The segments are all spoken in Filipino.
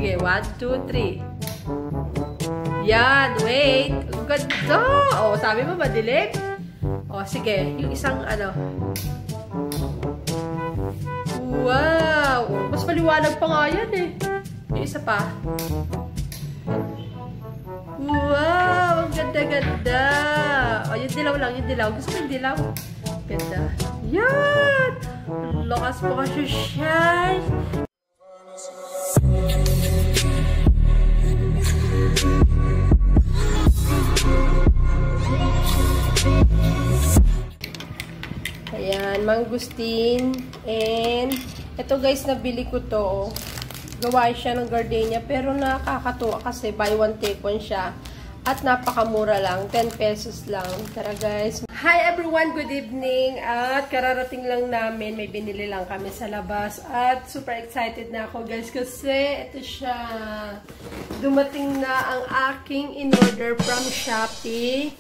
Sige, 1, 2, 3. Yan, wait. Ang ganda. O, sabi mo, madilim? O, sige. Yung isang, ano. Wow! Mas maliwanag pa nga yan eh. Yung isa pa. Wow! Ang ganda-ganda. O, yung dilaw lang, yung dilaw. Gusto mo yung dilaw? Ganda. Yan! Lakas mo kasi shine. Ayan, mangustin. And, ito guys, nabili ko to. Gawa siya ng gardenia. Pero nakakatuwa kasi buy one take one siya. At napakamura lang. 10 pesos lang. Tara guys. Hi everyone! Good evening. At kararating lang namin. May binili lang kami sa labas. At super excited na ako guys. Kasi ito siya. Dumating na ang aking in-order from Shopee.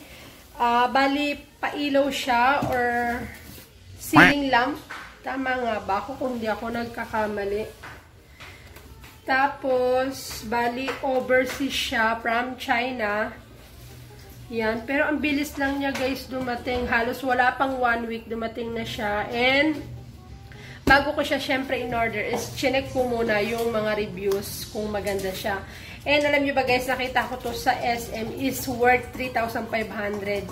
Bali, pailaw siya or ceiling lamp. Tama nga ba ako kung di ako nagkakamali? Tapos, bali, overseas siya from China. Yan. Pero ang bilis lang niya guys dumating. Halos wala pang 1 week dumating na siya. And, bago ko siya syempre in-order is chinek ko muna yung mga reviews kung maganda siya. And alam niyo ba guys, nakita ko to sa SM is worth 3,500.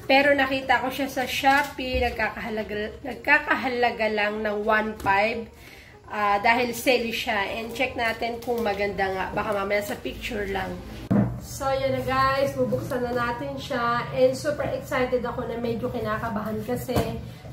Pero nakita ko siya sa Shopee, nagkakahalaga lang ng 1,500. Dahil sale siya. And check natin kung maganda nga. Baka mamaya sa picture lang. So, yan na guys. Bubuksan na natin siya. And super excited ako na medyo kinakabahan kasi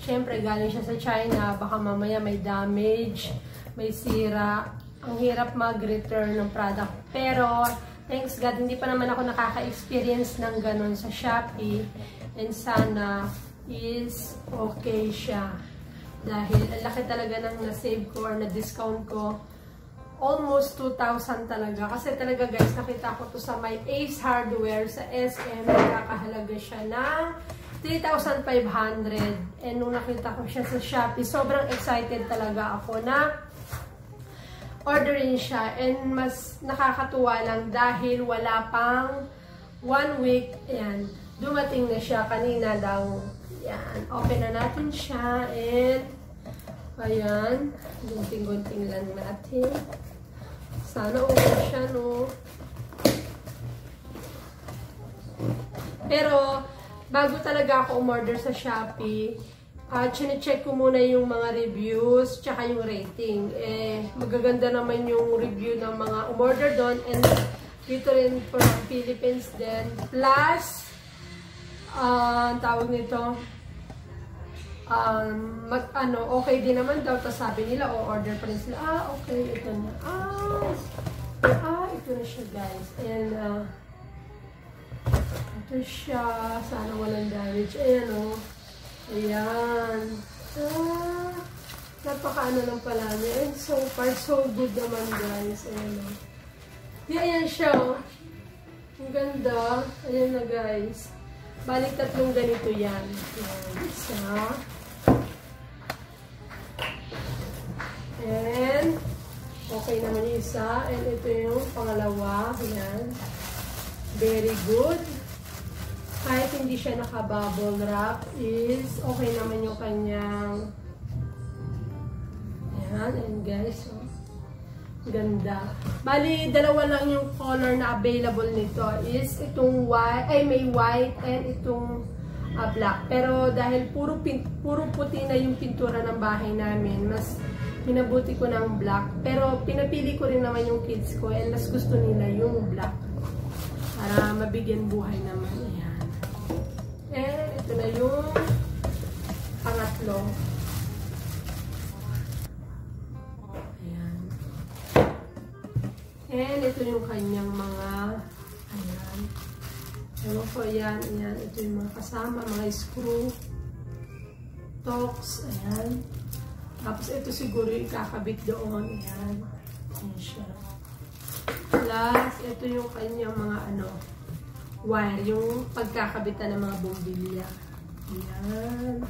syempre galing siya sa China. Baka mamaya may damage, may sira. Ang hirap mag-return ng product. Pero, thanks God, hindi pa naman ako nakaka-experience ng ganun sa Shopee. And sana is okay siya. Dahil ang laki talaga ng na-save ko or na-discount ko. Almost 2,000 talaga. Kasi talaga guys, nakita ko to sa my Ace Hardware sa SM. Nakakahalaga siya ng 3,500. And nung nakita ko siya sa Shopee, sobrang excited talaga ako na orderin siya. And mas nakakatuwa lang dahil wala pang 1 week. Ayan, dumating na siya kanina daw. Yan, open na natin siya and ayan, gunting-gunting lang natin. Sana okay siya, no? Pero, bago talaga ako umorder sa Shopee, chine-check ko muna yung mga reviews tsaka yung rating. Magaganda naman yung review ng mga umorder doon and dito rin for Philippines din. Plus, tawag nito, okay din naman daw. Tapos sabi nila, order pa rin sila. Okay, ito na. Ito na siya, guys. And, ito siya. Sana walang damage. Ayan, o. Ayan. Napaka-ano lang pala niya. And so far, so good naman, guys. Ayan, o. Ayan siya, o. Ang ganda. Ayan na, guys. Balik tatlong ganito yan. Ayan, isa. And, okay naman yung isa. And ito yung pangalawa. Ayan. Very good. Kahit hindi siya naka-bubble wrap is okay naman yung kanyang ayan. And guys, oh. Ganda. Bali, dalawa lang yung color na available nito is itong white, may white and itong black. Pero dahil puro puti na yung pintura ng bahay namin, mas pinabuti ko ng black. Pero pinapili ko rin naman yung kids ko and mas gusto nila yung black. Para mabigyan buhay naman. Ayan. And ito na yung pangatlo. And ito yung kanyang mga, ayan. Ewan ko, ayan. Ito yung mga kasama, mga screw, tocks, ayan. Tapos ito siguro yung kakabit doon, ayan. Ayan siya. Plus, ito yung kanyang mga, wire, yung pagkakabitan ng mga bumbilya. Ayan.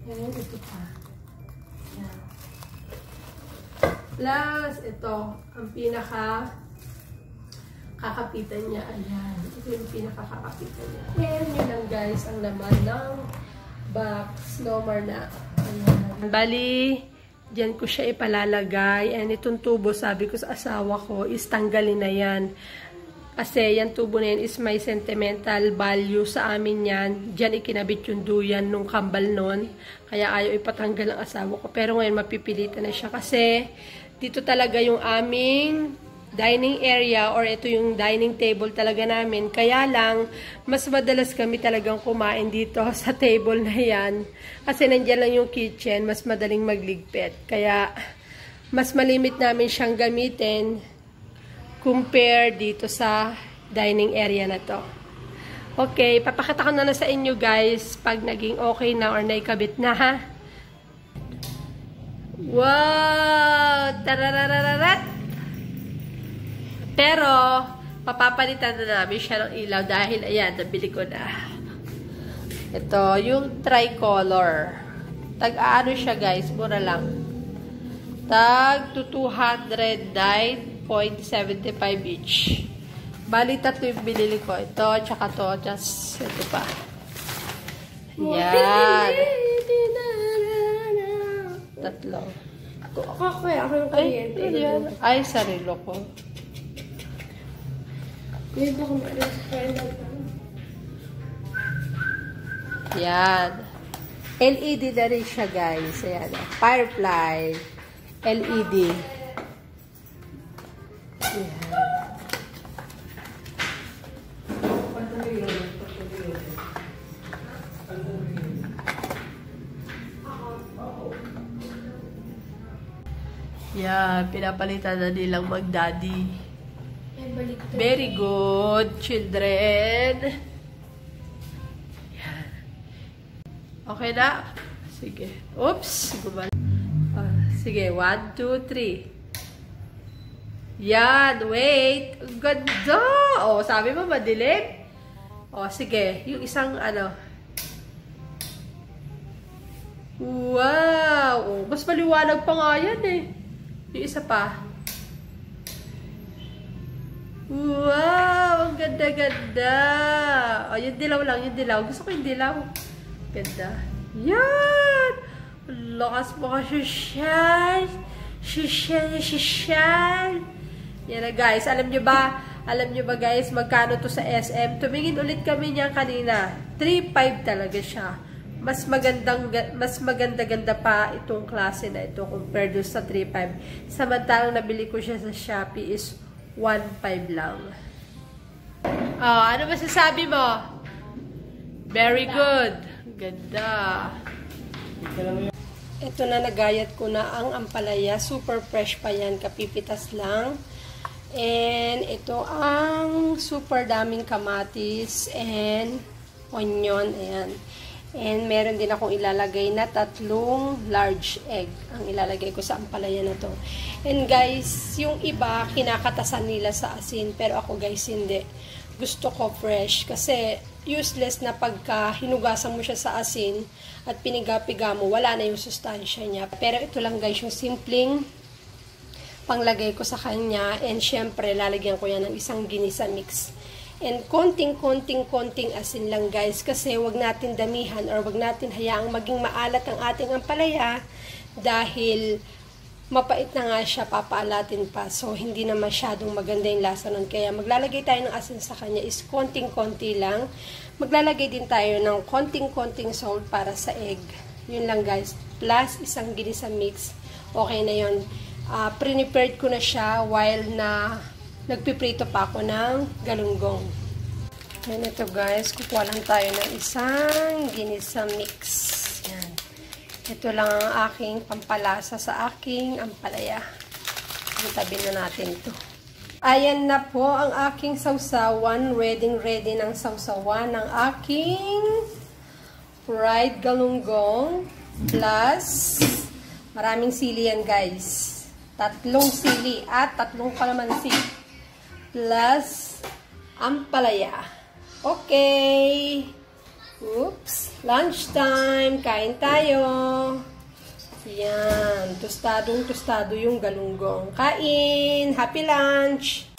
And ito pa. Ayan. Plus, ito, ang pinaka kakapitan niya. Ayan. Ito yung pinaka-kakapitan niya. And yun lang guys, ang laman ng box. No more na. Ayan. Bali, diyan ko siya ipalalagay. And itong tubo, sabi ko sa asawa ko, is tanggalin na yan. Kasi yan tubo na yan is may sentimental value sa amin yan. Diyan ikinabit yung duyan nung kambal nun. Kaya ayaw ipatanggal ang asawa ko. Pero ngayon mapipilitan na siya kasi dito talaga yung aming dining area or ito yung dining table talaga namin. Kaya lang, mas madalas kami talagang kumain dito sa table na yan. Kasi nandiyan lang yung kitchen, mas madaling magligpit. Kaya, mas malimit namin siyang gamitin compare dito sa dining area na to. Okay, papakita ko na sa inyo guys pag naging okay na or naikabit na ha. Wow! Tararararat! Pero, papapalitan na namin siya ng ilaw dahil, ayan, nabili ko na. Ito, yung tricolor. Tag-ano siya guys, mura lang. Tag 209.75 each. Bali, tatlo yung binili ko. Ito, tsaka to, just ito pa. Yan. Tatlo. Ako yung kuryente. Ay, sarilo ko. Yan. LED na rin siya, guys. Ayan. Firefly. LED. Ayan. Yan. Pinapalitan na nilang mag-daddy. Very good, children. Yan. Okay na? Sige. Oops. Sige. 1, 2, 3. Yan. Wait. Ang ganda. Oh, sabi mo madilim? Oh, sige. Yung isang ano. Wow. Oh, mas maliwanag pa nga yan eh. Yung isa pa. Wow! Ang ganda-ganda! O, yung dilaw lang, yung dilaw. Gusto ko yung dilaw. Ganda. Yan! Lakas mo ka, Shushal! Shushal! Yan na, guys. Alam nyo ba guys, magkano to sa SM? Tumingin ulit kami niya kanina. 3.5 talaga siya. Mas maganda-ganda pa itong klase na ito compared to sa 3.5. Samantalang nabili ko siya sa Shopee is 1.5 lang. Oh, ano masasabi mo? Very good. Ganda. Ito na, nagayat ko na ang ampalaya. Super fresh pa yan. Kapipitas lang. And ito ang super daming kamatis and onion. Ayan. And meron din akong ilalagay na 3 large egg ang ilalagay ko sa ampalaya na to. And guys, yung iba kinakatasan nila sa asin, pero ako guys hindi. Gusto ko fresh kasi useless na pagka hinugasan mo siya sa asin at piniga-piga mo, wala na yung sustansya niya. Pero ito lang guys yung simpleng panglagay ko sa kanya, and syempre lalagyan ko yan ng isang ginisa mix. And konting asin lang guys, kasi wag natin damihan or wag natin hayaang maging maalat ang ating ampalaya dahil mapait na nga siya, papaalatin pa. So, hindi na masyadong maganda yung lasa nun. Kaya maglalagay tayo ng asin sa kanya is konting-konti lang. Maglalagay din tayo ng konting salt para sa egg. Yun lang guys. Plus, isang ginisa mix. Okay na yun. Pre-prepared ko na siya while na nagpiprito pa ako ng galunggong. Yan ito guys, kukuha lang tayo ng isang ginisa mix. Yan. Ito lang ang aking pampalasa sa aking ampalaya. Itabi na natin ito. Ayan na po ang aking sausawan. Ready ng sausawan ng aking fried galunggong. Plus, maraming sili yan guys. 3 sili at 3 kalamansi. Plus, ampalaya. Okay. Oops. Lunchtime. Kain tayo. Yan. Tostado yung galunggong. Kain! Happy lunch!